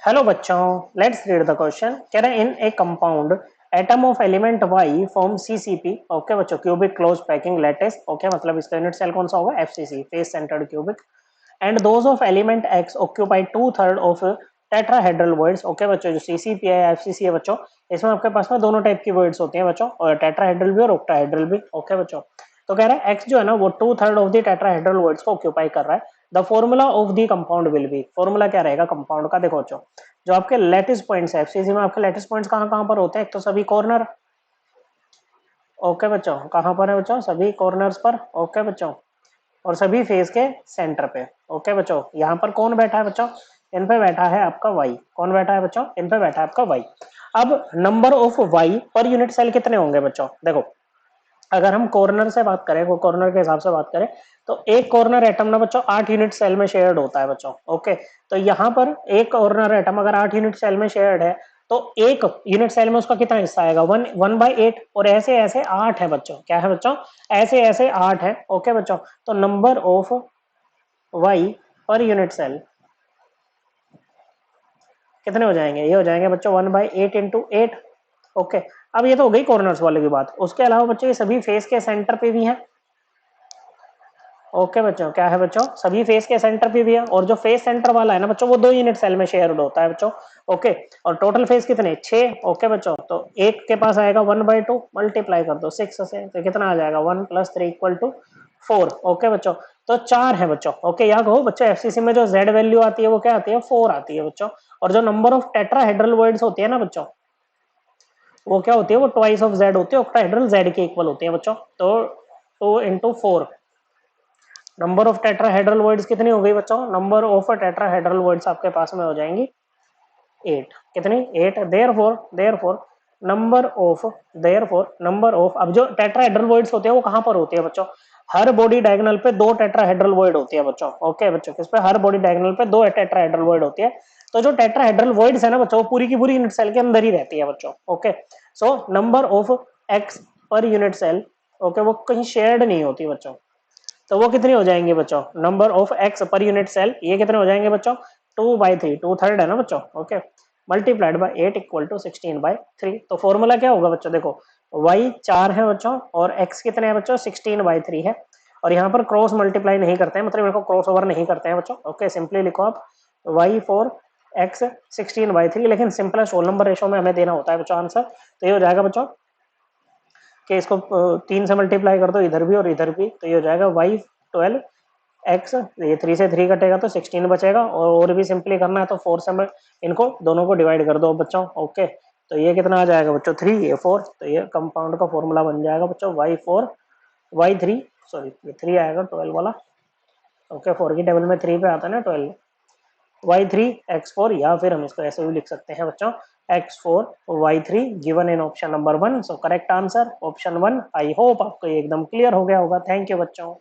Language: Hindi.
हेलो बच्चों, लेट्स रीड द क्वेश्चन। कह रहे हैं in a compound atom of element Y form CCP. Okay बच्चों, cubic close packing lattice. Okay मतलब इसका यूनिट सेल कौन सा होगा? FCC, face centred cubic. And those of element X occupy 2/3 of tetrahedral voids. Okay बच्चों, जो सीसीपी है एफसीसी है बच्चों, इसमें आपके पास में दोनों टाइप की वर्ड्स होती हैं बच्चों, और टेट्राहेड्रल भी और ऑक्टाहेड्रल भी। ओके बच्चों, तो कह रहा है एक्स जो है ना वो 2/3 ऑफ द टेट्राहेड्रल वर्ड्स को ऑक्यूपाई कर रहा है। The formula of the compound will be, formula क्या रहेगा कंपाउंड का? देखो बच्चों, जो आपके लैटिस पॉइंट्स है एफसीसी में, आपके लैटिस पॉइंट्स कहाँ कहाँ पर होते हैं? एक तो सभी कॉर्नर। ओके बच्चों, कहाँ पर है बच्चों? सभी कॉर्नर्स पर। ओके बच्चों, और सभी फेस के सेंटर पे। ओके बच्चों, यहाँ पर कौन बैठा है बच्चों? इन पे बैठा है आपका वाई। कौन बैठा है बच्चों? इन पे बैठा है आपका वाई। अब number of Y per unit cell कितने होंगे बच्चों? देखो, अगर हम कॉर्नर से बात करें, वो कॉर्नर के हिसाब से बात करें, तो एक कॉर्नर एटम ना बच्चों 8 यूनिट सेल में शेयर्ड होता है बच्चों। ओके, तो यहाँ पर एक कॉर्नर एटम अगर 8 यूनिट सेल में शेयर्ड है, तो एक यूनिट सेल में उसका कितना हिस्सा आएगा? 1/8। और ऐसे ऐसे 8 है बच्चों। क्या है बच्चों? ऐसे ऐसे 8 है। ओके बच्चों, तो number of Y per unit cell कितने हो जाएंगे? ये हो जाएंगे बच्चों 1/8 इंटू 8। ओके, अब ये तो हो गई कॉर्नर्स वाले की बात। उसके अलावा बच्चों ये सभी फेस के सेंटर पे भी हैं। ओके बच्चों, क्या है बच्चों? सभी फेस के सेंटर पे भी है, और जो फेस सेंटर वाला है ना बच्चों, वो 2 यूनिट सेल में शेयर्ड होता है बच्चों। ओके, और टोटल फेस कितने? 6। ओके बच्चों, तो एक के पास आएगा 1/2, मल्टीप्लाई कर दो 6 से, तो कितना आ जाएगा? 1 + 3 = 4। ओके बच्चों, तो 4 है बच्चों। ओके, यहाँ कहो बच्चों एफसीसी में जो जेड वैल्यू आती है वो क्या आती है? 4 आती है बच्चों। और जो नंबर ऑफ टेट्राहेड्रल वर्ड्स होती है ना बच्चों, वो क्या होती है? वो ट्वाइस ऑफ जेड होती है, ऑक्टाहेड्रल जेड के इक्वल होती है बच्चों। तो 2 × 4, नंबर ऑफ टेट्राहेड्रल वर्ड्स कितनी हो गई बच्चों? नंबर ऑफ टेट्राहेड्रल वर्ड्स आपके पास में हो जाएंगी 8। कितनी? 8। देयरफॉर नंबर ऑफ, अब जो टेट्राहेड्रल वर्ड्स होते हैं वो कहां पर होते हैं बच्चों? हर बॉडी डायगोनल पे 2 टेट्राहेड्रल वर्ड होती है बच्चों। ओके बच्चों, किस पे? हर बॉडी डायगोनल पे 2 टेट्राहेड्रल वर्ड होती है। तो जो टेट्राहेड्रल वर्ड्स है ना बच्चों, वो पूरी की पूरी यूनिट सेल के अंदर ही रहती है बच्चों। Okay, so number of X per unit cell, okay, वो कहीं शेयर्ड नहीं होती बच्चों। तो वो कितनी हो जाएंगे बच्चों? Number of X per unit cell, ये कितने हो जाएंगे बच्चों? 2/3, 2/3 है ना बच्चों। Okay, multiplied by 8 = 16/3। तो फॉर्मूला क्या होगा बच्चों? देखो, y 4 है बच्चों, और x कितने हैं बच्चों? 16/3 है। और यहाँ पर क्रॉस मल्टीप्लाई नहीं करते हैं, मतलब इनको क्रॉस ओवर नहीं करते हैं बच्चों। ओके, सिंपली लिखो आप y4 x 16/3, लेकिन सिंपलेस्ट होल नंबर रेशो में हमें देना होता है बच्चों आंसर। तो ये हो जाएगा बच्चों कि इसको 3 से मल्टीप्लाई कर दो इधर भी और इधर भी, तो ये हो जाएगा y12 x, ये 3 से 3 कटेगा तो 16 बचेगा। और भी सिंपली करना है तो 4 से इनको दोनों को डिवाइड कर दो बच्चों। ओके, तो ये कितना आ जाएगा बच्चों? 3, ये 4। तो ये कंपाउंड का फॉर्मूला बन जाएगा बच्चों y3, सॉरी ये 3 आएगा 12 वाला। ओके, 4 की टेबल में 3 पे आता है ना 12, y3 x4, या फिर हम इसको ऐसे भी लिख सकते हैं बच्चों x4 y3 given in option number 1। So correct answer option 1। I hope आपको ये एकदम क्लियर हो गया होगा। थैंक यू बच्चों।